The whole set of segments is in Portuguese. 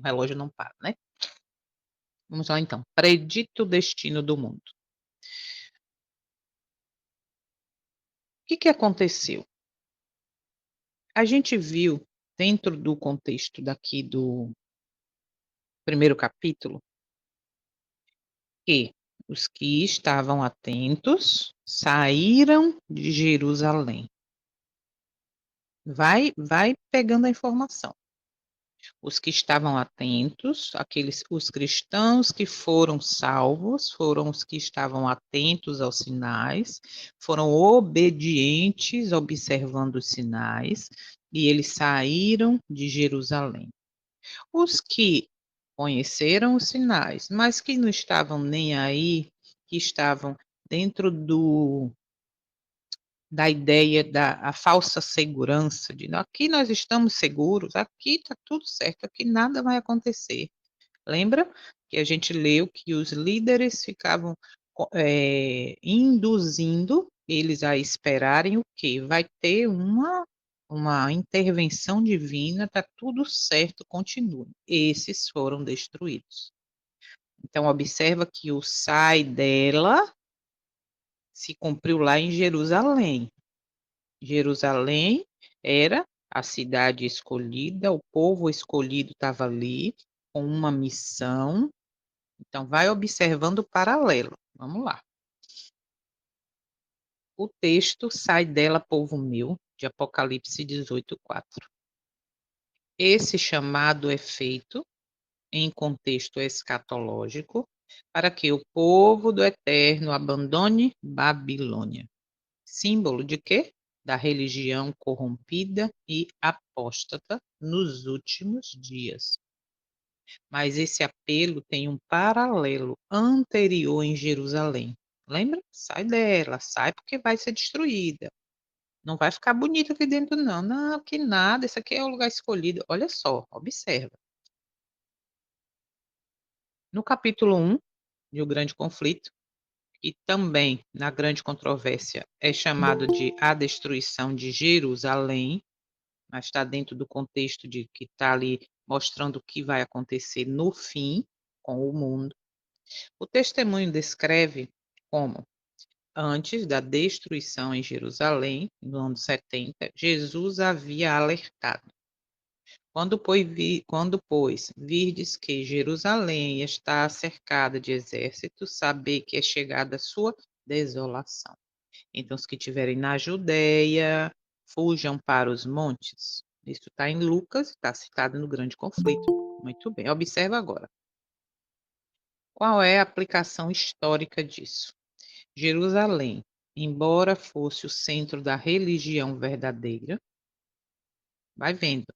relógio não para, né? Vamos lá então. Predito o destino do mundo. O que aconteceu? A gente viu, dentro do contexto daqui do primeiro capítulo, que os que estavam atentos saíram de Jerusalém. Vai pegando a informação. Os que estavam atentos, os cristãos que foram salvos, foram os que estavam atentos aos sinais, foram obedientes observando os sinais, e eles saíram de Jerusalém. Os que conheceram os sinais, mas que não estavam nem aí, que estavam dentro da ideia da falsa segurança, de aqui nós estamos seguros, aqui está tudo certo, aqui nada vai acontecer. Lembra que a gente leu que os líderes ficavam induzindo eles a esperarem o quê? Vai ter uma intervenção divina, está tudo certo, continue. Esses foram destruídos. Então, observa que o sai dela se cumpriu lá em Jerusalém. Jerusalém era a cidade escolhida, o povo escolhido estava ali com uma missão. Então, vai observando o paralelo. Vamos lá. O texto sai dela, povo meu, de Apocalipse 18:4. Esse chamado é feito em contexto escatológico para que o povo do Eterno abandone Babilônia. Símbolo de quê? Da religião corrompida e apóstata nos últimos dias. Mas esse apelo tem um paralelo anterior em Jerusalém. Lembra? Sai dela, sai porque vai ser destruída. Não vai ficar bonito aqui dentro, não. Não, que nada, esse aqui é o lugar escolhido. Olha só, observa. No capítulo 1 de O Grande Conflito, e também na grande controvérsia é chamado de a destruição de Jerusalém, mas está dentro do contexto de que está ali mostrando o que vai acontecer no fim com o mundo. O testemunho descreve como, antes da destruição em Jerusalém, no ano 70, Jesus havia alertado. Pois, virdes que Jerusalém está cercada de exércitos, saber que é chegada a sua desolação. Então, os que estiverem na Judéia, fujam para os montes. Isso está em Lucas, está citado no grande conflito. Muito bem, observa agora. Qual é a aplicação histórica disso? Jerusalém, embora fosse o centro da religião verdadeira, vai vendo,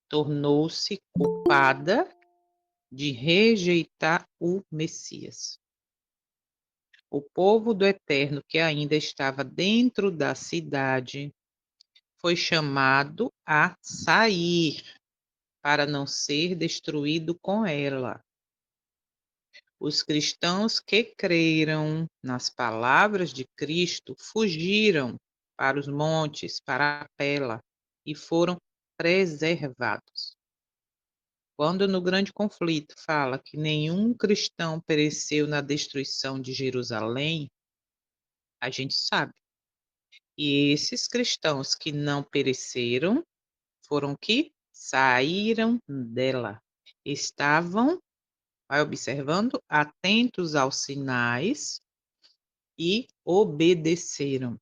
tornou-se culpada de rejeitar o Messias. O povo do Eterno, que ainda estava dentro da cidade, foi chamado a sair para não ser destruído com ela. Os cristãos que creram nas palavras de Cristo fugiram para os montes, para a Pela, e foram preservados. Quando no grande conflito fala que nenhum cristão pereceu na destruição de Jerusalém, a gente sabe. E esses cristãos que não pereceram foram que saíram dela. Estavam, vai observando, atentos aos sinais e obedeceram.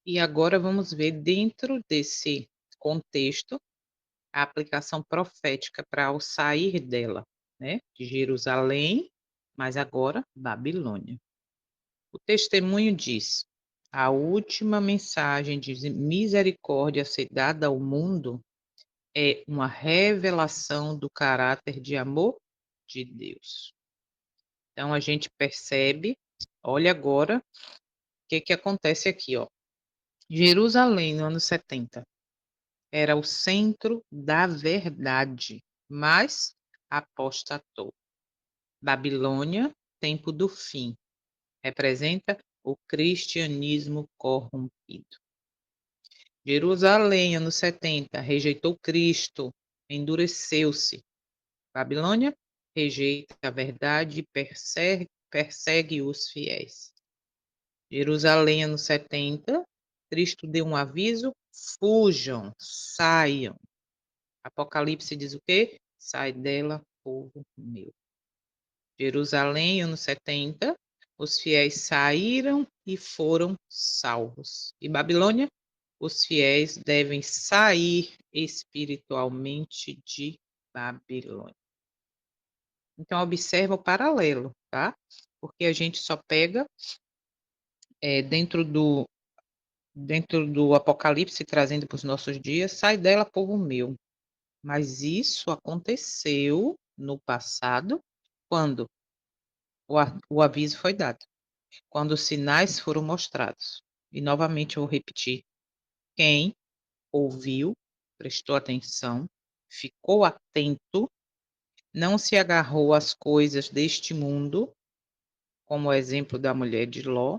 E agora vamos ver, dentro desse contexto, a aplicação profética para o sair dela, né? De Jerusalém, mas agora Babilônia. O testemunho diz: a última mensagem de misericórdia a ser dada ao mundo é uma revelação do caráter de amor de Deus. Então a gente percebe, olha agora o que acontece aqui, ó. Jerusalém, no ano 70, era o centro da verdade, mas apostatou. Babilônia, tempo do fim, representa o cristianismo corrompido. Jerusalém, anos 70, rejeitou Cristo, endureceu-se. Babilônia rejeita a verdade e persegue os fiéis. Jerusalém, anos 70, Cristo deu um aviso: fujam, saiam. Apocalipse diz o quê? Sai dela, povo meu. Jerusalém, anos 70, os fiéis saíram e foram salvos. E Babilônia, os fiéis devem sair espiritualmente de Babilônia. Então, observa o paralelo, tá? Porque a gente só pega dentro do Apocalipse, trazendo para os nossos dias, sai dela, povo meu. Mas isso aconteceu no passado, quando o aviso foi dado, quando os sinais foram mostrados. E novamente eu vou repetir: quem ouviu, prestou atenção, ficou atento, não se agarrou às coisas deste mundo, como o exemplo da mulher de Ló,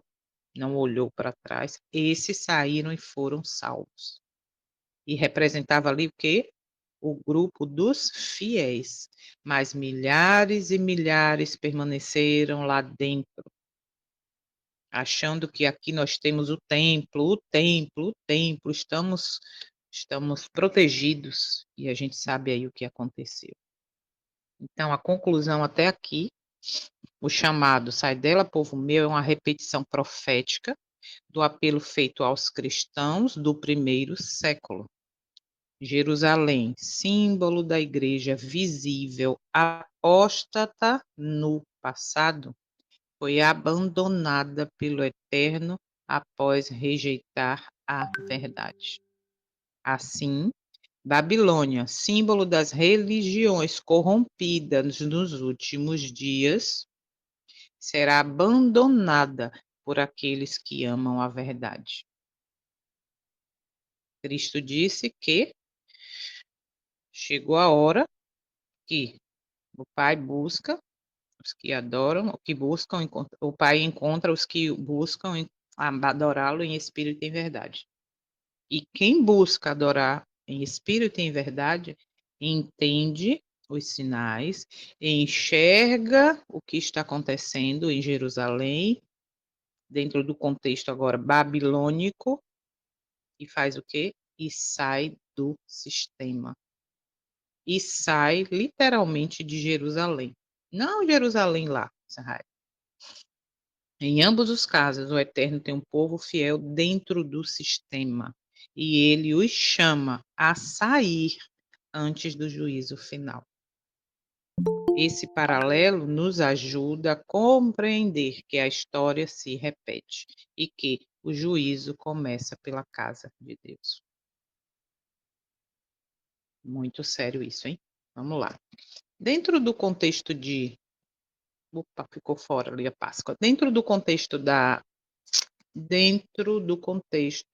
não olhou para trás, esses saíram e foram salvos. E representava ali o quê? O grupo dos fiéis. Mas milhares e milhares permaneceram lá dentro, achando que aqui nós temos o templo, estamos protegidos, e a gente sabe aí o que aconteceu. Então, a conclusão até aqui, o chamado sai dela, povo meu, é uma repetição profética do apelo feito aos cristãos do primeiro século. Jerusalém, símbolo da igreja visível apóstata no passado, foi abandonada pelo Eterno após rejeitar a verdade. Assim, Babilônia, símbolo das religiões corrompidas nos últimos dias, será abandonada por aqueles que amam a verdade. Cristo disse que chegou a hora que o Pai busca os que adoram, o que buscam, o Pai encontra os que buscam adorá-lo em espírito e em verdade. E quem busca adorar em espírito e em verdade, entende os sinais, enxerga o que está acontecendo em Jerusalém, dentro do contexto agora babilônico, e faz o quê? E sai do sistema. E sai literalmente de Jerusalém. Não Jerusalém lá, Israel. Em ambos os casos, o Eterno tem um povo fiel dentro do sistema, e ele os chama a sair antes do juízo final. Esse paralelo nos ajuda a compreender que a história se repete e que o juízo começa pela casa de Deus. Muito sério isso, hein? Vamos lá. Dentro do contexto de... Opa, ficou fora ali a Páscoa. Dentro do contexto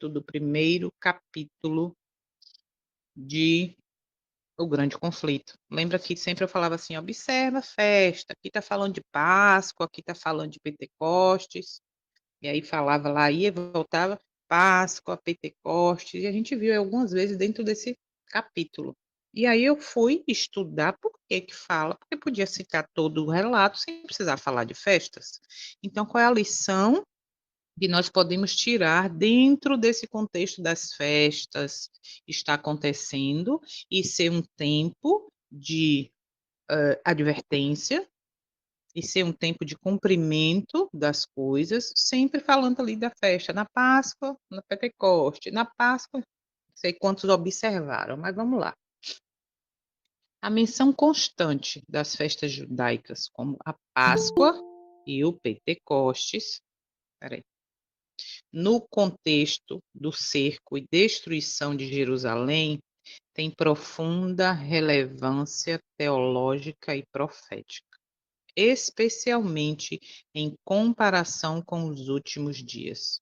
do primeiro capítulo de O Grande Conflito. Lembra que sempre eu falava assim, observa a festa, aqui está falando de Páscoa, aqui está falando de Pentecostes, e aí falava lá, ia, voltava, Páscoa, Pentecostes, e a gente viu algumas vezes dentro desse capítulo. E aí eu fui estudar por que fala, porque podia citar todo o relato sem precisar falar de festas. Então, qual é a lição que nós podemos tirar dentro desse contexto das festas está acontecendo e ser um tempo de advertência e ser um tempo de cumprimento das coisas, sempre falando ali da festa, na Páscoa, na Pentecoste, na Páscoa, não sei quantos observaram, mas vamos lá. A menção constante das festas judaicas, como a Páscoa e o Pentecostes, peraí, no contexto do cerco e destruição de Jerusalém, tem profunda relevância teológica e profética, especialmente em comparação com os últimos dias.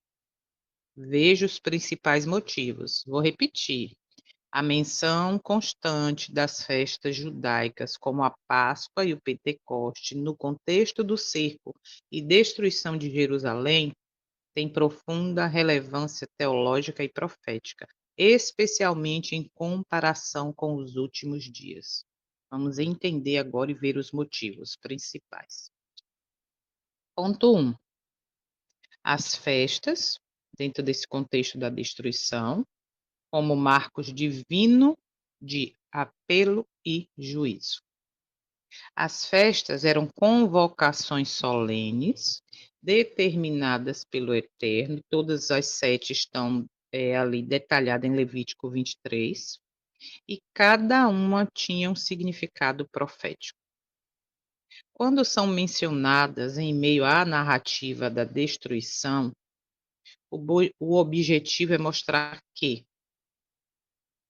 Veja os principais motivos. Vou repetir. A menção constante das festas judaicas, como a Páscoa e o Pentecoste, no contexto do cerco e destruição de Jerusalém, tem profunda relevância teológica e profética, especialmente em comparação com os últimos dias. Vamos entender agora e ver os motivos principais. Ponto 1. As festas, dentro desse contexto da destruição, como marcos divino de apelo e juízo. As festas eram convocações solenes, determinadas pelo Eterno, todas as 7 estão ali detalhadas em Levítico 23, e cada uma tinha um significado profético. Quando são mencionadas em meio à narrativa da destruição, o objetivo é mostrar que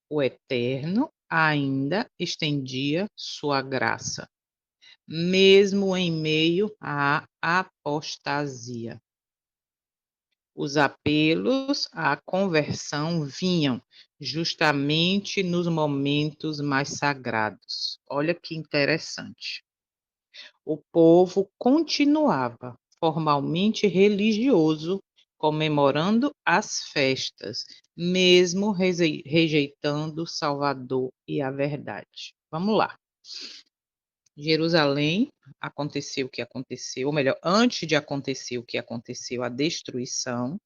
o Eterno ainda estendia sua graça, mesmo em meio à apostasia. Os apelos à conversão vinham justamente nos momentos mais sagrados. Olha que interessante. O povo continuava formalmente religioso, comemorando as festas, mesmo rejeitando o Salvador e a verdade. Vamos lá. Jerusalém, aconteceu o que aconteceu, ou melhor, antes de acontecer o que aconteceu, a destruição,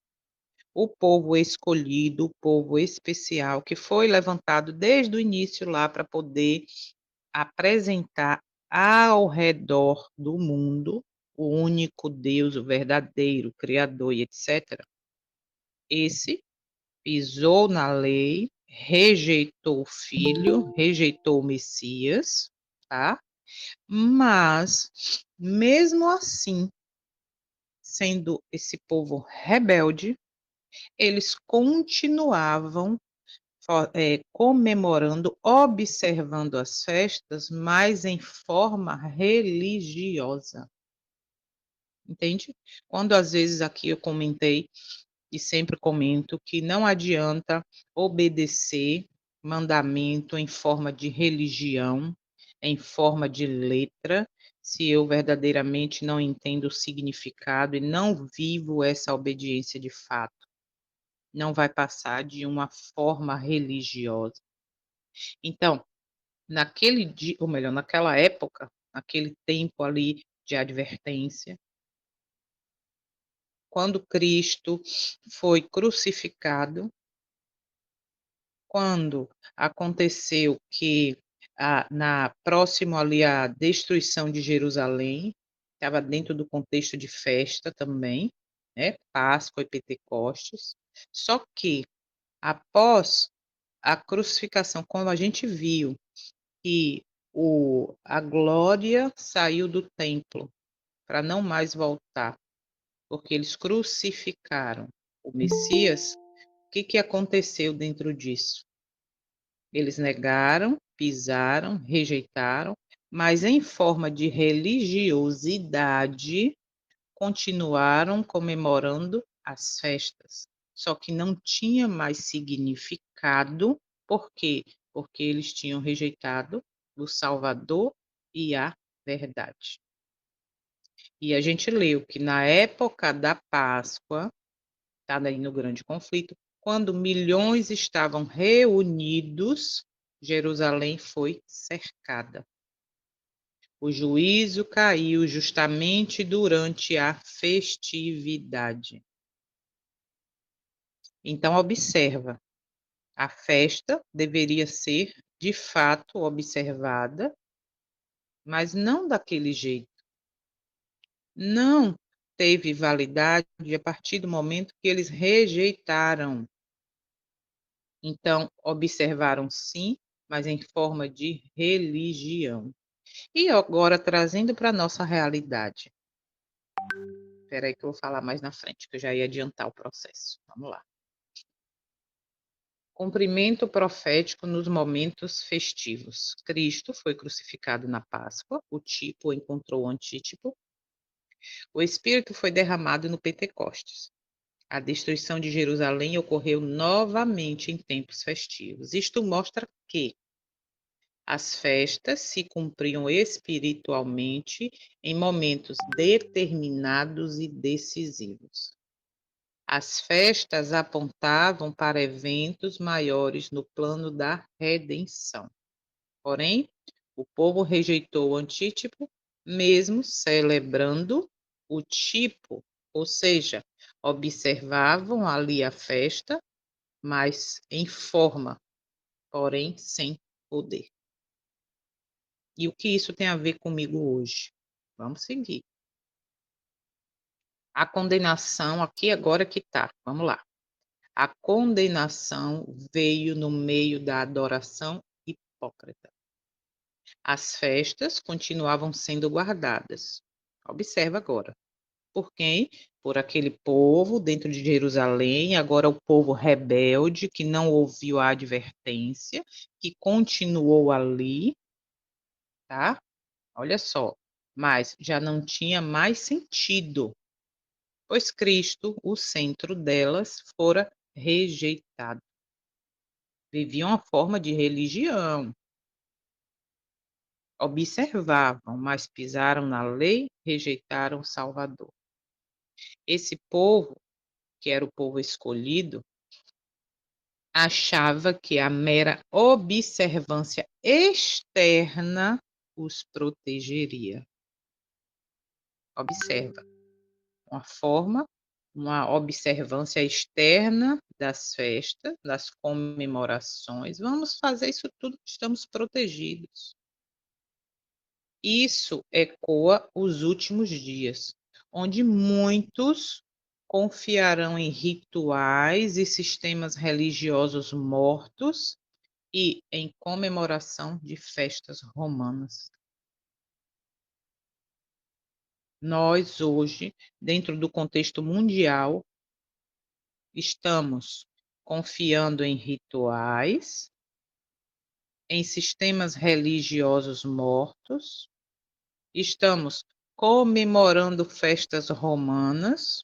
o povo escolhido, o povo especial, que foi levantado desde o início lá para poder apresentar ao redor do mundo o único Deus, o verdadeiro Criador e etc. Esse pisou na lei, rejeitou o Filho, rejeitou o Messias, tá? Mas, mesmo assim, sendo esse povo rebelde, eles continuavam comemorando, observando as festas, mas em forma religiosa. Entende? Quando às vezes aqui eu comentei e sempre comento que não adianta obedecer mandamento em forma de religião, em forma de letra, se eu verdadeiramente não entendo o significado e não vivo essa obediência de fato. Não vai passar de uma forma religiosa. Então, naquele dia, ou melhor, naquela época, naquele tempo ali de advertência, quando Cristo foi crucificado, quando aconteceu que na próximo ali a destruição de Jerusalém, estava dentro do contexto de festa também, né? Páscoa e Pentecostes. Só que após a crucificação, quando a gente viu que a glória saiu do templo para não mais voltar, porque eles crucificaram o Messias, o que, que aconteceu dentro disso? Eles negaram, pisaram, rejeitaram, mas em forma de religiosidade, continuaram comemorando as festas. Só que não tinha mais significado. Por quê? Porque eles tinham rejeitado o Salvador e a verdade. E a gente leu que na época da Páscoa, está aí no grande conflito, quando milhões estavam reunidos, Jerusalém foi cercada. O juízo caiu justamente durante a festividade. Então, observa, a festa deveria ser, de fato, observada, mas não daquele jeito. Não teve validade a partir do momento que eles rejeitaram. Então, observaram sim, mas em forma de religião. E agora, trazendo para a nossa realidade. Espera aí que eu vou falar mais na frente, que eu já ia adiantar o processo. Vamos lá. Cumprimento profético nos momentos festivos. Cristo foi crucificado na Páscoa, o tipo encontrou o antítipo. O Espírito foi derramado no Pentecostes. A destruição de Jerusalém ocorreu novamente em tempos festivos. Isto mostra que as festas se cumpriam espiritualmente em momentos determinados e decisivos. As festas apontavam para eventos maiores no plano da redenção. Porém, o povo rejeitou o antítipo, mesmo celebrando o tipo, ou seja, observavam ali a festa, mas em forma, porém sem poder. E o que isso tem a ver comigo hoje? Vamos seguir. A condenação, aqui agora que tá, vamos lá. A condenação veio no meio da adoração hipócrita. As festas continuavam sendo guardadas. Observa agora. Por quem? Por aquele povo dentro de Jerusalém, agora o povo rebelde que não ouviu a advertência, que continuou ali, tá? Olha só, mas já não tinha mais sentido, pois Cristo, o centro delas, fora rejeitado. Viviam uma forma de religião, observavam, mas pisaram na lei, rejeitaram o Salvador. Esse povo, que era o povo escolhido, achava que a mera observância externa os protegeria. Observa, uma observância externa das festas, das comemorações. Vamos fazer isso tudo, estamos protegidos. Isso ecoa os últimos dias, onde muitos confiarão em rituais e sistemas religiosos mortos e em comemoração de festas romanas. Nós, hoje, dentro do contexto mundial, estamos confiando em rituais, em sistemas religiosos mortos, estamos comemorando festas romanas,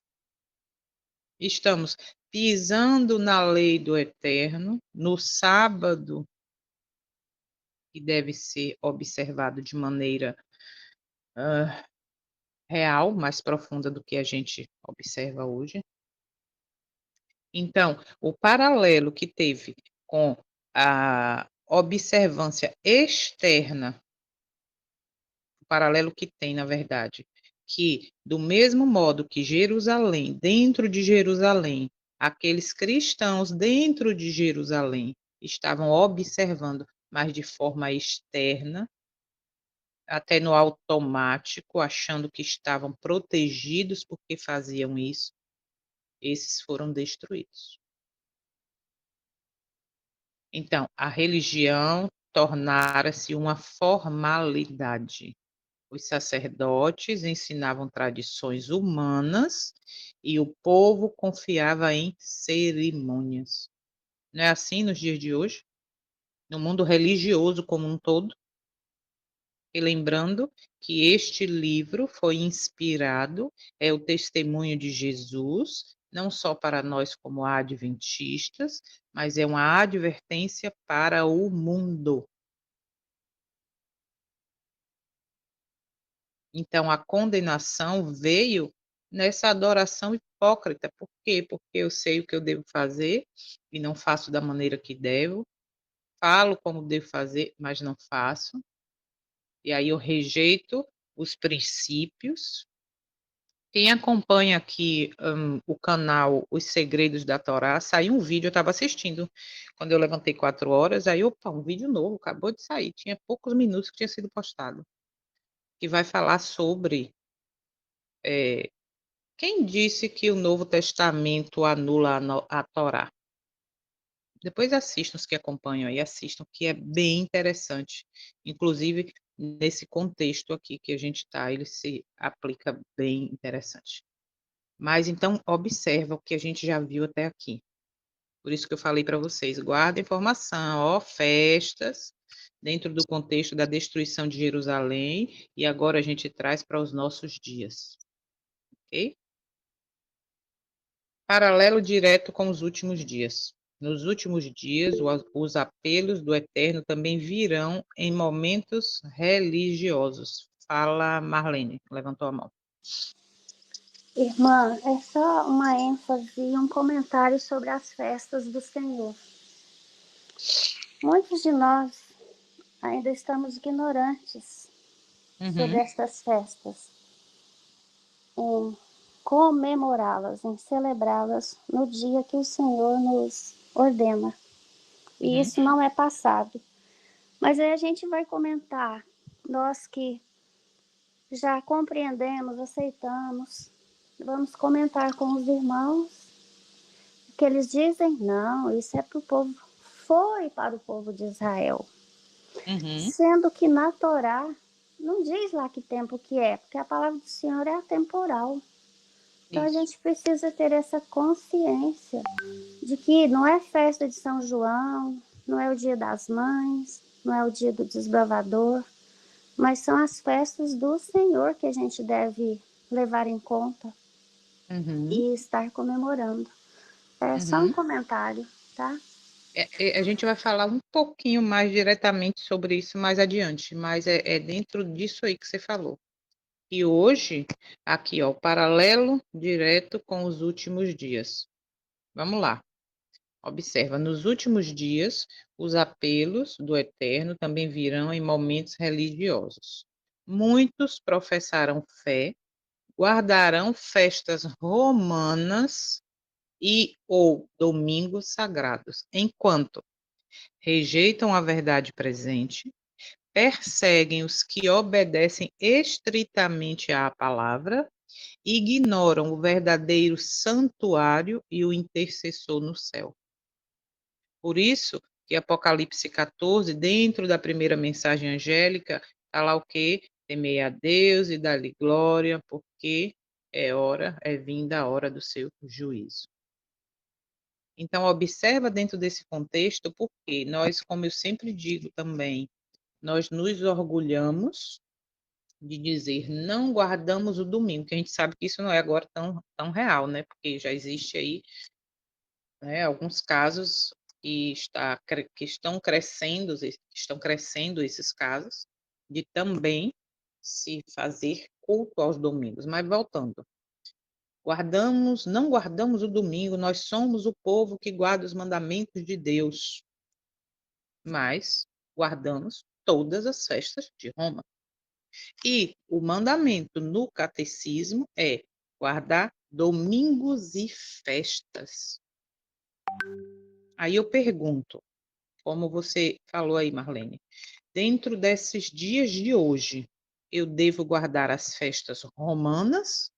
estamos pisando na lei do eterno, no sábado, que deve ser observado de maneira real, mais profunda do que a gente observa hoje. Então, o paralelo que teve com a observância externa, o paralelo que tem, na verdade, que do mesmo modo que Jerusalém, dentro de Jerusalém, aqueles cristãos dentro de Jerusalém estavam observando, mas de forma externa, até no automático, achando que estavam protegidos porque faziam isso, esses foram destruídos. Então, a religião tornara-se uma formalidade. Os sacerdotes ensinavam tradições humanas e o povo confiava em cerimônias. Não é assim nos dias de hoje? No mundo religioso como um todo? E lembrando que este livro foi inspirado, é o testemunho de Jesus, não só para nós como adventistas, mas é uma advertência para o mundo. Então, a condenação veio nessa adoração hipócrita. Por quê? Porque eu sei o que eu devo fazer e não faço da maneira que devo, falo como devo fazer, mas não faço. E aí eu rejeito os princípios. Quem acompanha aqui o canal Os Segredos da Torá, saiu um vídeo, eu estava assistindo quando eu levantei 4 horas, aí opa, um vídeo novo, acabou de sair, tinha poucos minutos que tinha sido postado, que vai falar sobre quem disse que o Novo Testamento anula a Torá. Depois assistam, os que acompanham aí, assistam, que é bem interessante. Inclusive, nesse contexto aqui que a gente está, ele se aplica bem interessante. Mas então, observa o que a gente já viu até aqui. Por isso que eu falei para vocês, guarda informação, ó, festas, dentro do contexto da destruição de Jerusalém, e agora a gente traz para os nossos dias. Ok? Paralelo direto com os últimos dias. Nos últimos dias, os apelos do Eterno também virão em momentos religiosos. Fala Marlene, levantou a mão. Irmã, é só uma ênfase e um comentário sobre as festas do Senhor. Muitos de nós ainda estamos ignorantes sobre Uhum, estas festas, em comemorá-las, em celebrá-las no dia que o Senhor nos ordena. E uhum, isso não é passado. Mas aí a gente vai comentar, nós que já compreendemos, aceitamos, vamos comentar com os irmãos que eles dizem, não, isso é para o povo, foi para o povo de Israel. uhum, Sendo que na Torá não diz lá que tempo que é, porque a palavra do Senhor é atemporal. Então a isso. gente precisa ter essa consciência de que não é festa de São João, não é o dia das mães, não é o dia do desbravador, mas são as festas do Senhor que a gente deve levar em conta Uhum, e estar comemorando. É só um uhum. comentário, tá? A gente vai falar um pouquinho mais diretamente sobre isso mais adiante, mas é dentro disso aí que você falou. E hoje, aqui, ó, paralelo direto com os últimos dias. Vamos lá. Observa, nos últimos dias, os apelos do Eterno também virão em momentos religiosos. Muitos professarão fé, guardarão festas romanas e ou domingos sagrados, enquanto rejeitam a verdade presente, perseguem os que obedecem estritamente à palavra, ignoram o verdadeiro santuário e o intercessor no céu. Por isso que Apocalipse 14, dentro da primeira mensagem angélica, está lá o quê? Temei a Deus e dá-lhe glória, porque é vinda a hora do seu juízo. Então, observa dentro desse contexto, porque nós, como eu sempre digo também, nós nos orgulhamos de dizer não guardamos o domingo, que a gente sabe que isso não é agora tão real, né? Porque já existe aí, né, alguns casos que estão crescendo esses casos de também se fazer culto aos domingos. Mas voltando, não guardamos o domingo, nós somos o povo que guarda os mandamentos de Deus, mas guardamos todas as festas de Roma. E o mandamento no catecismo é guardar domingos e festas. Aí eu pergunto, como você falou aí, Marlene, dentro desses dias de hoje, eu devo guardar as festas romanas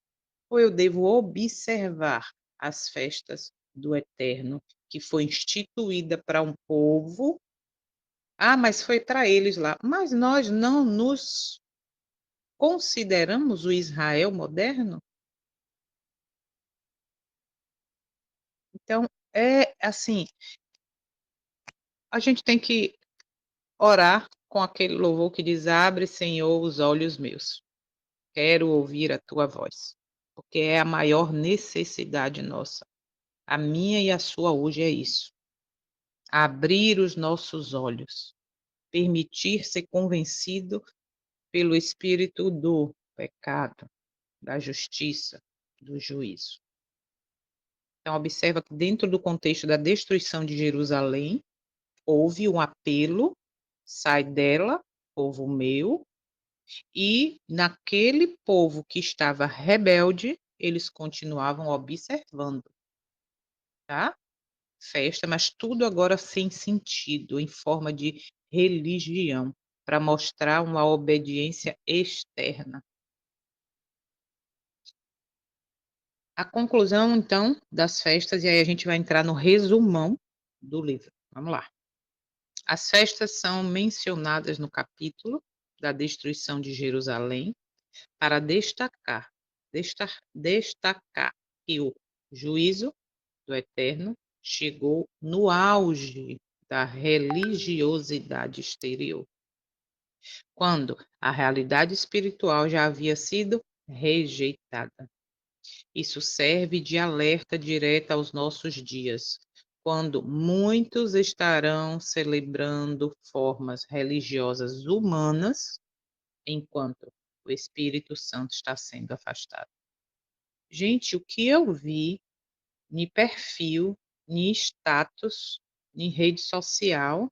ou eu devo observar as festas do Eterno, que foi instituída para um povo? Ah, mas foi para eles lá. Mas nós não nos consideramos o Israel moderno? Então, é assim, a gente tem que orar com aquele louvor que diz: Abre, Senhor, os olhos meus. Quero ouvir a tua voz, porque é a maior necessidade nossa. A minha e a sua hoje é isso. Abrir os nossos olhos, permitir ser convencido pelo espírito do pecado, da justiça, do juízo. Então, observa que dentro do contexto da destruição de Jerusalém, houve um apelo, sai dela, povo meu, e naquele povo que estava rebelde, eles continuavam observando, tá? Festa, mas tudo agora sem sentido, em forma de religião, para mostrar uma obediência externa. A conclusão, então, das festas, e aí a gente vai entrar no resumão do livro. Vamos lá. As festas são mencionadas no capítulo da destruição de Jerusalém para destacar que o juízo do Eterno chegou no auge da religiosidade exterior, quando a realidade espiritual já havia sido rejeitada. Isso serve de alerta direto aos nossos dias, quando muitos estarão celebrando formas religiosas humanas, enquanto o Espírito Santo está sendo afastado. Gente, o que eu vi em perfil, em status, em rede social,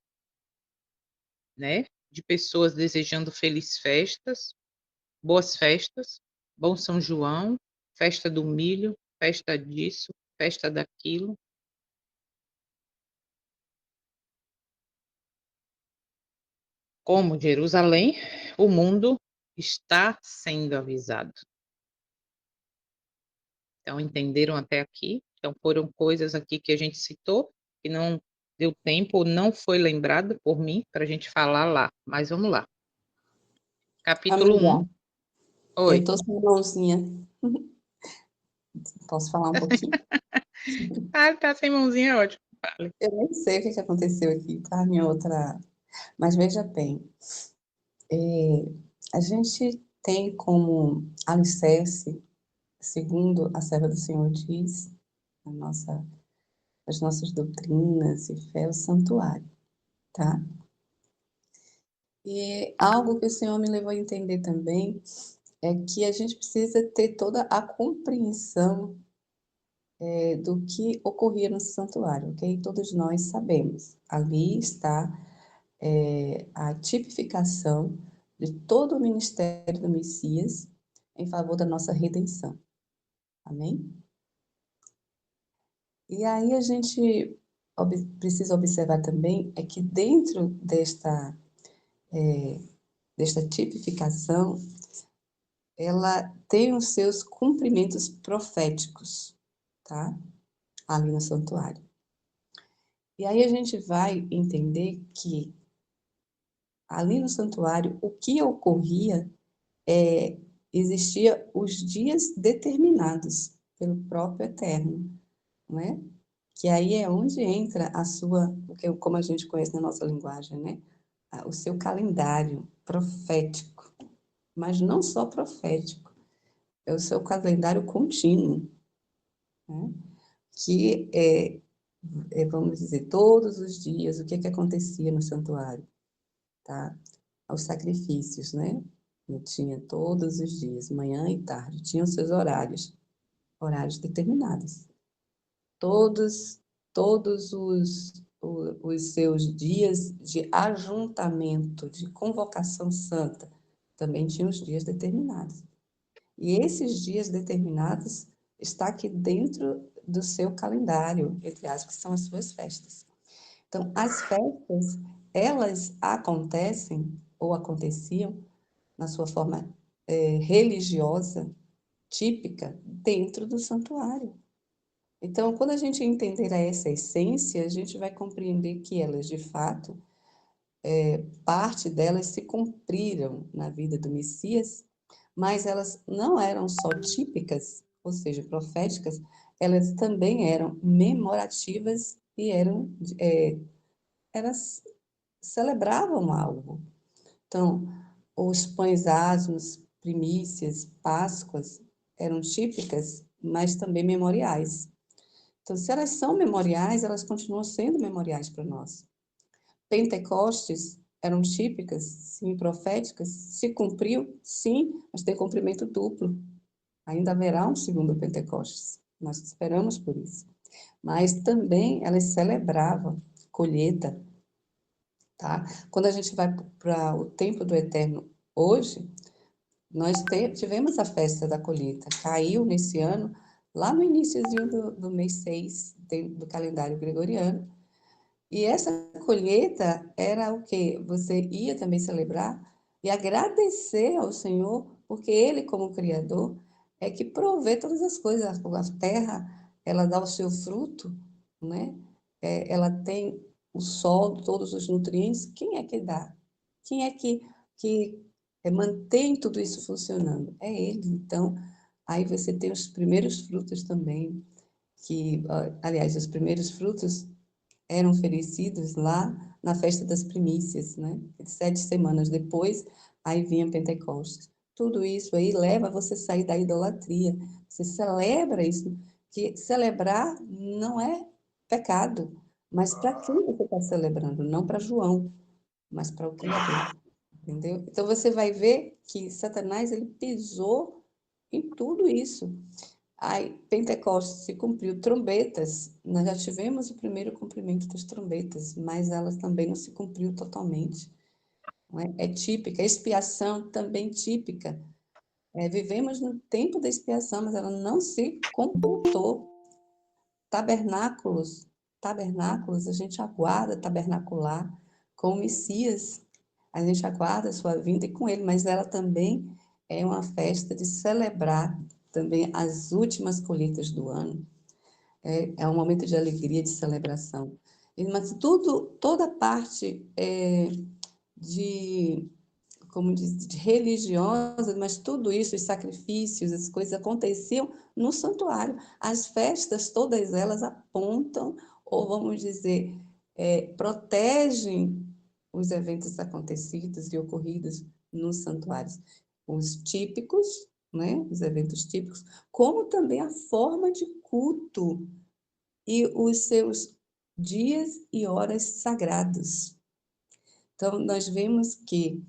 né, de pessoas desejando felizes festas, boas festas, bom São João, festa do milho, festa disso, festa daquilo. Como Jerusalém, o mundo está sendo avisado. Então, entenderam até aqui? Então, foram coisas aqui que a gente citou, que não deu tempo ou não foi lembrado por mim para a gente falar lá. Mas vamos lá. Capítulo 1. Amiga, eu Oi. tô sem mãozinha. Posso falar um pouquinho? Ah, tá sem mãozinha, é ótimo. Fale. Eu nem sei o que aconteceu aqui, tá? Minha outra. Mas veja bem, a gente tem como alicerce, segundo a serva do Senhor diz, as nossas doutrinas e fé, o santuário, tá? E algo que o Senhor me levou a entender também é que a gente precisa ter toda a compreensão do que ocorria no santuário, ok? Todos nós sabemos. Ali está a tipificação de todo o ministério do Messias em favor da nossa redenção. Amém? E aí a gente precisa observar também é que dentro desta tipificação, ela tem os seus cumprimentos proféticos, tá? Ali no santuário. E aí a gente vai entender que ali no santuário o que ocorria existia os dias determinados pelo próprio Eterno, não é? Que aí é onde entra a sua, como a gente conhece na nossa linguagem, né? O seu calendário profético, mas não só profético, é o seu calendário contínuo, né? Que vamos dizer, todos os dias, o que acontecia no santuário, tá? Os sacrifícios, né? Eu tinha todos os dias, manhã e tarde, tinham seus horários determinados. Todos os seus dias de ajuntamento, de convocação santa, também tinham os dias determinados. E esses dias determinados está aqui dentro do seu calendário, entre aspas, que são as suas festas. Então, as festas, elas acontecem ou aconteciam na sua forma religiosa, típica, dentro do santuário. Então, quando a gente entender essa essência, a gente vai compreender que elas, de fato, parte delas se cumpriram na vida do Messias, mas elas não eram só típicas, ou seja, proféticas, elas também eram memorativas e elas celebravam algo. Então, os pães asmos, primícias, Páscoas, eram típicas, mas também memoriais. Então, se elas são memoriais, elas continuam sendo memoriais para nós. Pentecostes eram típicas, sim, proféticas, se cumpriu, sim, mas tem cumprimento duplo. Ainda haverá um segundo Pentecostes. Nós esperamos por isso. Mas também elas celebravam colheita, tá? Quando a gente vai para o tempo do Eterno hoje, nós tivemos a festa da colheita. Caiu nesse ano, lá no iníciozinho do mês 6 do calendário gregoriano. E essa colheita era o quê? Você ia também celebrar e agradecer ao Senhor, porque Ele, como Criador, é que provê todas as coisas. A terra, ela dá o seu fruto, né? Ela tem o sol, todos os nutrientes. Quem é que dá? Quem é que mantém tudo isso funcionando? É Ele. Então, aí você tem os primeiros frutos também, que, aliás, os primeiros frutos eram oferecidos lá na festa das primícias, né? 7 semanas depois, aí vinha Pentecostes. Tudo isso aí leva você a sair da idolatria. Você celebra isso, que celebrar não é pecado, mas para quem você está celebrando? Não para João, mas para o Criador, entendeu? Então você vai ver que Satanás ele pisou em tudo isso. Aí, Pentecostes se cumpriu, trombetas, nós já tivemos o primeiro cumprimento das trombetas, mas elas também não se cumpriu totalmente. Não é? É típica, expiação também típica. Vivemos no tempo da expiação, mas ela não se completou. Tabernáculos, tabernáculos, a gente aguarda tabernacular com o Messias, a gente aguarda a sua vinda e com ele, mas ela também é uma festa de celebrar também as últimas colheitas do ano. É um momento de alegria, de celebração. Mas toda parte de, como diz, de religiosa, mas tudo isso, os sacrifícios, as coisas aconteciam no santuário. As festas, todas elas apontam, ou vamos dizer, protegem os eventos acontecidos e ocorridos nos santuários. Os típicos, né, os eventos típicos, como também a forma de culto e os seus dias e horas sagrados. Então, nós vemos que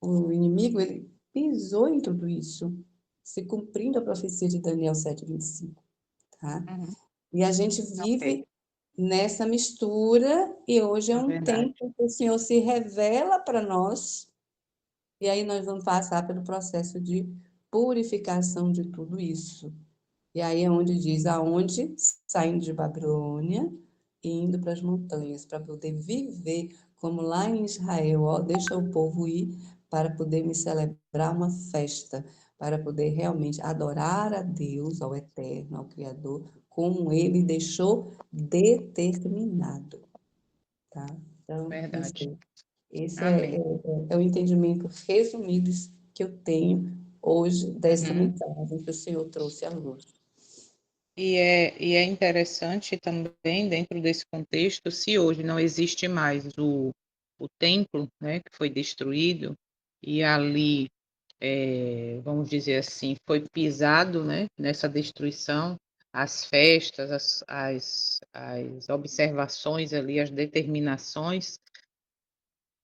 o inimigo ele pisou em tudo isso, se cumprindo a profecia de Daniel 7:25, tá? Uhum. E a gente Ok, vive nessa mistura e hoje é é um verdade. tempo que o Senhor se revela para nós e aí nós vamos passar pelo processo de purificação de tudo isso. E aí é onde diz aonde saindo de Babilônia e indo para as montanhas para poder viver como lá em Israel, ó, deixa o povo ir para poder me celebrar uma festa, para poder realmente adorar a Deus, ao Eterno, ao Criador, como ele deixou determinado, tá? Então, Verdade. esse Amém. é o entendimento resumido que eu tenho hoje desta Uhum. mensagem que o Senhor trouxe à luz. E é interessante também, dentro desse contexto, se hoje não existe mais o templo, né, que foi destruído, e ali, vamos dizer assim, foi pisado, né, nessa destruição, as festas, as observações ali, as determinações.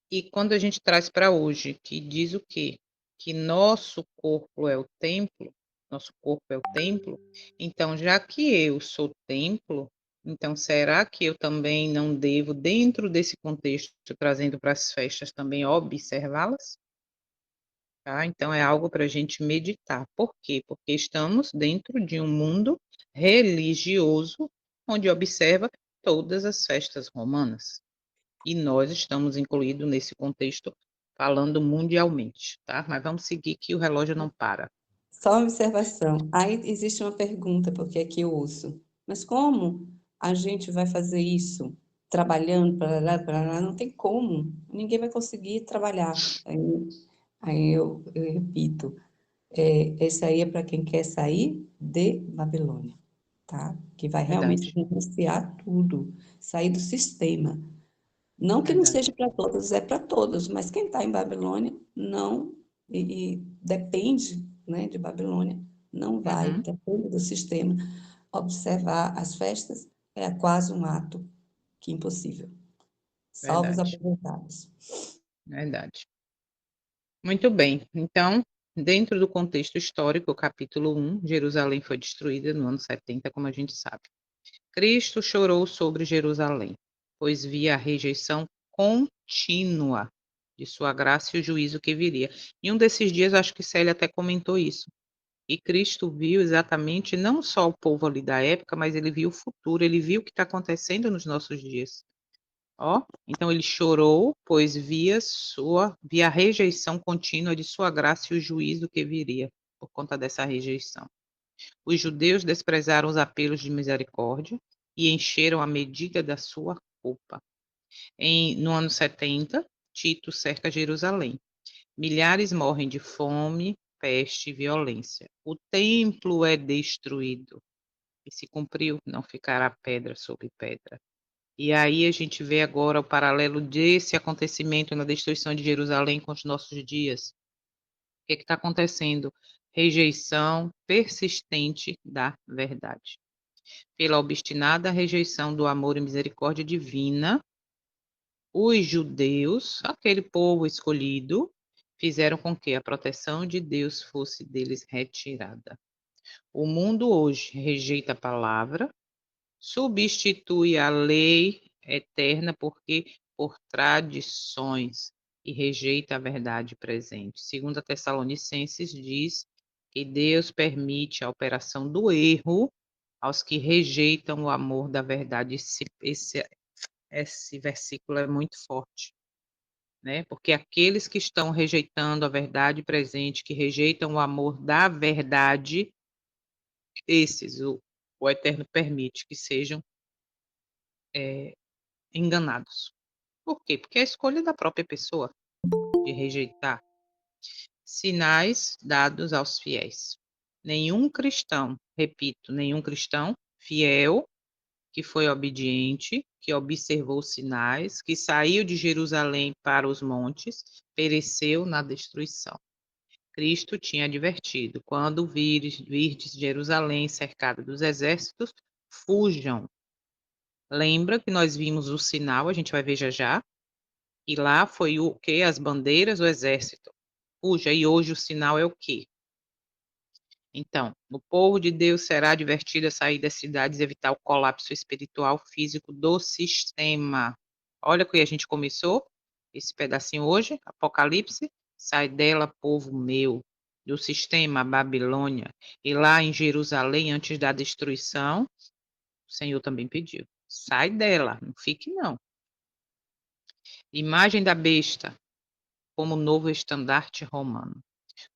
E quando a gente traz para hoje, que diz o quê? Que nosso corpo é o templo, nosso corpo é o templo, então, já que eu sou templo, então será que eu também não devo, dentro desse contexto, trazendo para as festas também, observá-las? Tá? Então, é algo para a gente meditar. Por quê? Porque estamos dentro de um mundo religioso, onde observa todas as festas romanas. E nós estamos incluídos nesse contexto falando mundialmente, tá? Mas vamos seguir que o relógio não para. Só uma observação. Aí existe uma pergunta, porque aqui eu ouço. Mas como a gente vai fazer isso? Trabalhando, parará, não tem como. Ninguém vai conseguir trabalhar. Aí eu repito, esse aí é para quem quer sair de Babilônia, tá? Que vai realmente Verdade, renunciar tudo, sair do sistema. Não que não verdade. seja para todos, é para todos, mas quem está em Babilônia não, e depende, né, de Babilônia, não vai, Uhum, depende do sistema. Observar as festas é quase um ato que impossível, salvo os verdade, aposentados. verdade. Muito bem. Então, dentro do contexto histórico, capítulo 1, Jerusalém foi destruída no ano 70, como a gente sabe. Cristo chorou sobre Jerusalém, pois via a rejeição contínua de sua graça e o juízo que viria. Em um desses dias, acho que Célia até comentou isso. E Cristo viu exatamente não só o povo ali da época, mas ele viu o futuro, ele viu o que está acontecendo nos nossos dias. Ó, então ele chorou, pois via a rejeição contínua de sua graça e o juízo que viria por conta dessa rejeição. Os judeus desprezaram os apelos de misericórdia e encheram a medida da sua culpa. No ano 70, Tito cerca Jerusalém. Milhares morrem de fome, peste e violência. O templo é destruído. E se cumpriu, não ficará pedra sobre pedra. E aí a gente vê agora o paralelo desse acontecimento na destruição de Jerusalém com os nossos dias. O que está acontecendo? Rejeição persistente da verdade. Pela obstinada rejeição do amor e misericórdia divina, os judeus, aquele povo escolhido, fizeram com que a proteção de Deus fosse deles retirada. O mundo hoje rejeita a palavra, substitui a lei eterna por tradições e rejeita a verdade presente. Segundo a Tessalonicenses diz que Deus permite a operação do erro aos que rejeitam o amor da verdade. Esse versículo é muito forte, né? Porque aqueles que estão rejeitando a verdade presente, que rejeitam o amor da verdade, esses o Eterno permite que sejam enganados. Por quê? Porque é a escolha da própria pessoa de rejeitar. Sinais dados aos fiéis. Nenhum cristão, repito, nenhum cristão fiel que foi obediente, que observou os sinais, que saiu de Jerusalém para os montes, pereceu na destruição. Cristo tinha advertido: quando virdes Jerusalém cercada dos exércitos, fujam. Lembra que nós vimos o sinal, a gente vai ver já já, e lá foi o que? As bandeiras, o exército. Fuja, e hoje o sinal é o quê? Então, o povo de Deus será advertido a sair das cidades e evitar o colapso espiritual físico do sistema. Olha que a gente começou esse pedacinho hoje, Apocalipse, sai dela, povo meu, do sistema Babilônia. E lá em Jerusalém, antes da destruição, o Senhor também pediu, sai dela, não fique não. Imagem da besta, como novo estandarte romano.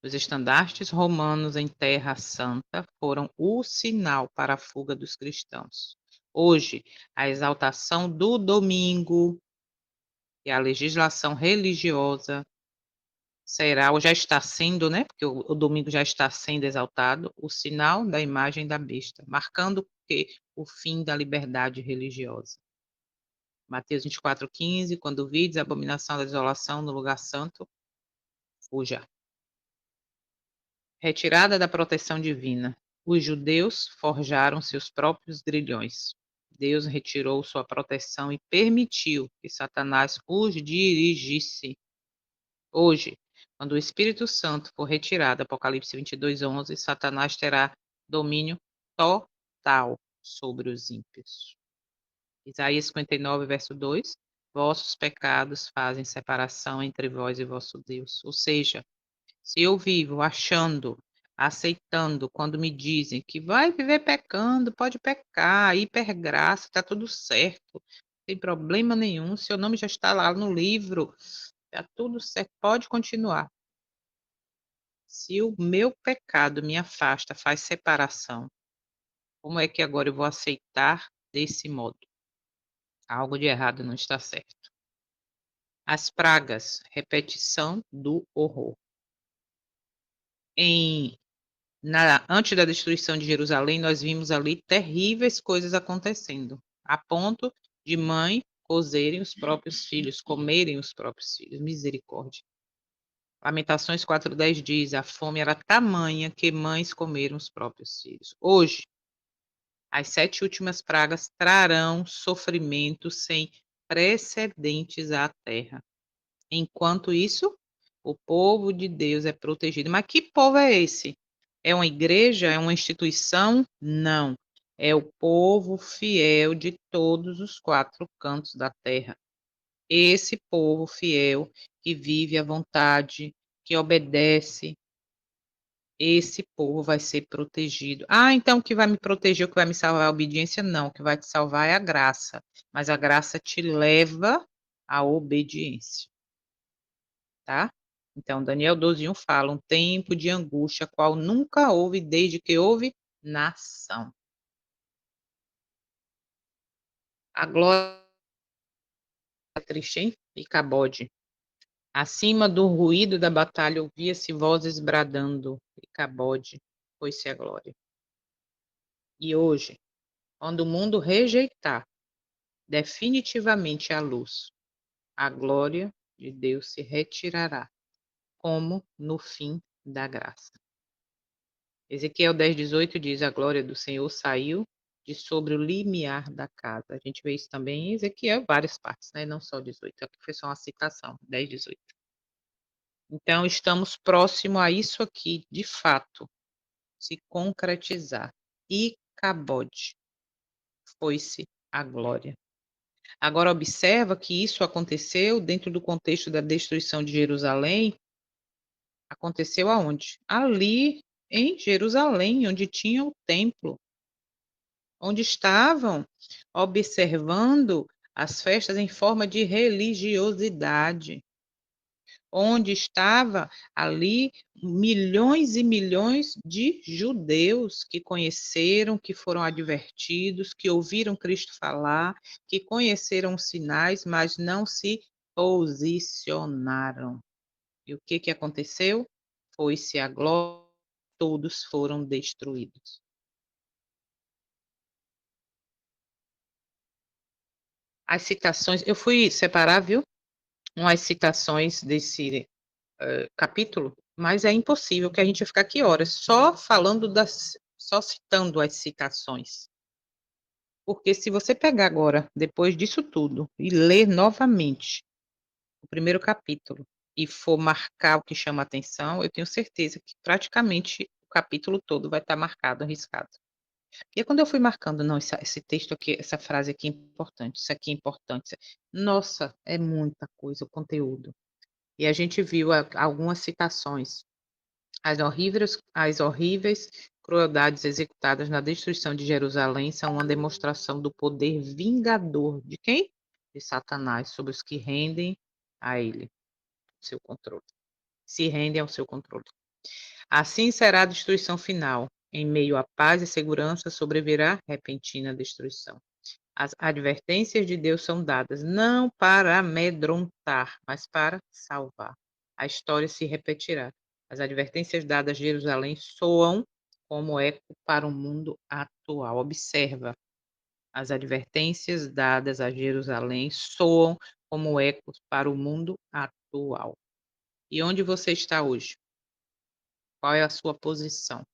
Os estandartes romanos em Terra Santa foram o sinal para a fuga dos cristãos. Hoje, a exaltação do domingo e a legislação religiosa será, ou já está sendo, né? Porque o domingo já está sendo exaltado, o sinal da imagem da besta, marcando o fim da liberdade religiosa. Mateus 24:15, quando vides a abominação da desolação no lugar santo, fuja. Retirada da proteção divina. Os judeus forjaram seus próprios grilhões. Deus retirou sua proteção e permitiu que Satanás os dirigisse. Hoje, quando o Espírito Santo for retirado, Apocalipse 22:11, Satanás terá domínio total sobre os ímpios. Isaías 59, verso 2, vossos pecados fazem separação entre vós e vosso Deus. Ou seja, se eu vivo achando, aceitando, quando me dizem que vai viver pecando, pode pecar, hipergraça, está tudo certo, não tem problema nenhum, seu nome já está lá no livro, está tudo certo, pode continuar. Se o meu pecado me afasta, faz separação, como é que agora eu vou aceitar desse modo? Algo de errado não está certo. As pragas, repetição do horror. Antes da destruição de Jerusalém, nós vimos ali terríveis coisas acontecendo, a ponto de mãe cozerem os próprios filhos, comerem os próprios filhos. Misericórdia. Lamentações 4:10 diz: a fome era tamanha que mães comeram os próprios filhos. Hoje, as 7 últimas pragas trarão sofrimento sem precedentes à terra. Enquanto isso, o povo de Deus é protegido. Mas que povo é esse? É uma igreja? É uma instituição? Não. É o povo fiel de todos os 4 cantos da terra. Esse povo fiel que vive à vontade, que obedece, esse povo vai ser protegido. Ah, então o que vai me proteger, o que vai me salvar é a obediência? Não, o que vai te salvar é a graça. Mas a graça te leva à obediência. Tá? Então, Daniel 12:1 fala, um tempo de angústia, qual nunca houve desde que houve nação. A glória triste, hein? E Cabode. Acima do ruído da batalha ouvia-se vozes bradando, e Cabode foi-se a glória. E hoje, quando o mundo rejeitar definitivamente a luz, a glória de Deus se retirará, como no fim da graça. Ezequiel 10:18 diz: a glória do Senhor saiu de sobre o limiar da casa. A gente vê isso também em Ezequiel, várias partes, né? Não só 18, aqui foi só uma citação, 10:18. Então, estamos próximo a isso aqui, de fato. se concretizar. E Icabode, foi-se a glória. Agora observa que isso aconteceu dentro do contexto da destruição de Jerusalém. Aconteceu aonde? Ali em Jerusalém, onde tinha o templo, onde estavam observando as festas em forma de religiosidade, onde estava ali milhões e milhões de judeus que conheceram, que foram advertidos, que ouviram Cristo falar, que conheceram os sinais, mas não se posicionaram. E o que aconteceu? Foi-se a glória, todos foram destruídos. As citações, eu fui separar, viu? Umas citações desse capítulo, mas é impossível que a gente ficar aqui horas só falando só citando as citações. Porque se você pegar agora, depois disso tudo, e ler novamente o primeiro capítulo e for marcar o que chama atenção, eu tenho certeza que praticamente o capítulo todo vai estar marcado, arriscado. E quando eu fui marcando, não, esse texto aqui, essa frase aqui é importante, isso aqui é importante. Nossa, é muita coisa, o conteúdo. E a gente viu algumas citações. As horríveis crueldades executadas na destruição de Jerusalém são uma demonstração do poder vingador de quem? De Satanás, sobre os que rendem a ele, seu controle. Se rendem ao seu controle. Assim será a destruição final. Em meio à paz e segurança sobrevirá repentina destruição. As advertências de Deus são dadas não para amedrontar, mas para salvar. A história se repetirá. As advertências dadas a Jerusalém soam como eco para o mundo atual. Observa. As advertências dadas a Jerusalém soam como ecos para o mundo atual. E onde você está hoje? Qual é a sua posição?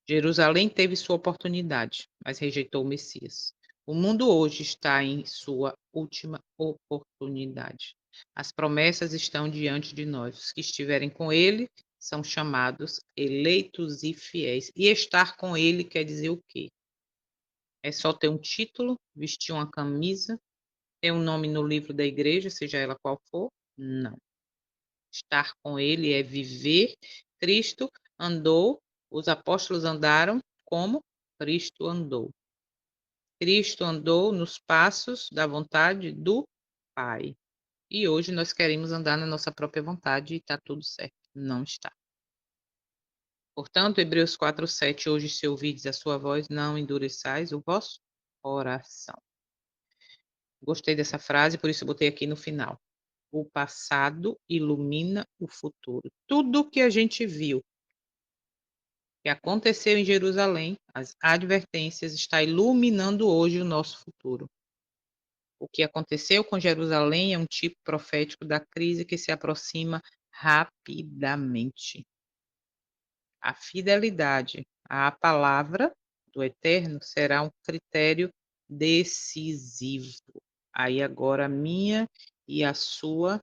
Jerusalém teve sua oportunidade, mas rejeitou o Messias. O mundo hoje está em sua última oportunidade. As promessas estão diante de nós. Os que estiverem com ele são chamados eleitos e fiéis. E estar com ele quer dizer o quê? É só ter um título, vestir uma camisa, ter um nome no livro da igreja, seja ela qual for? Não. Estar com ele é viver. Cristo andou, os apóstolos andaram como Cristo andou. Cristo andou nos passos da vontade do Pai. E hoje nós queremos andar na nossa própria vontade e está tudo certo. Não está. Portanto, Hebreus 4:7, hoje se ouvides a sua voz, não endureçais o vosso coração. Gostei dessa frase, por isso eu botei aqui no final. O passado ilumina o futuro. Tudo que a gente viu que aconteceu em Jerusalém, as advertências, está iluminando hoje o nosso futuro. O que aconteceu com Jerusalém é um tipo profético da crise que se aproxima rapidamente. A fidelidade à palavra do Eterno será um critério decisivo. Aí agora a minha e a sua,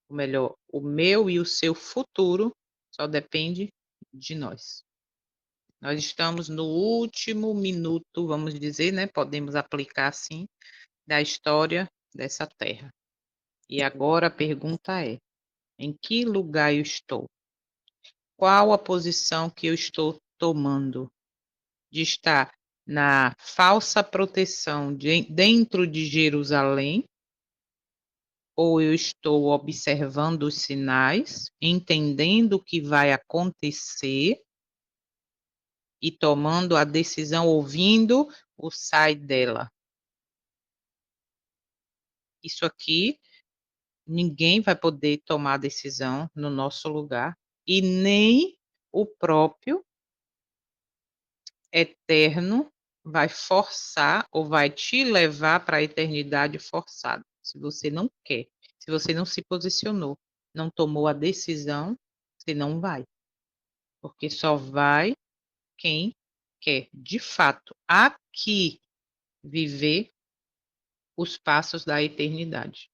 ou melhor, o meu e o seu futuro só depende de nós. Nós estamos no último minuto, vamos dizer, né? Podemos aplicar assim, da história dessa terra. E agora a pergunta é: em que lugar eu estou? Qual a posição que eu estou tomando? De estar na falsa proteção dentro de Jerusalém? Ou eu estou observando os sinais, entendendo o que vai acontecer e tomando a decisão, ouvindo o sai dela? Isso aqui, ninguém vai poder tomar decisão no nosso lugar e nem o próprio Eterno vai forçar ou vai te levar para a eternidade forçado. Se você não quer, se você não se posicionou, não tomou a decisão, você não vai. Porque só vai quem quer, de fato, aqui viver os passos da eternidade.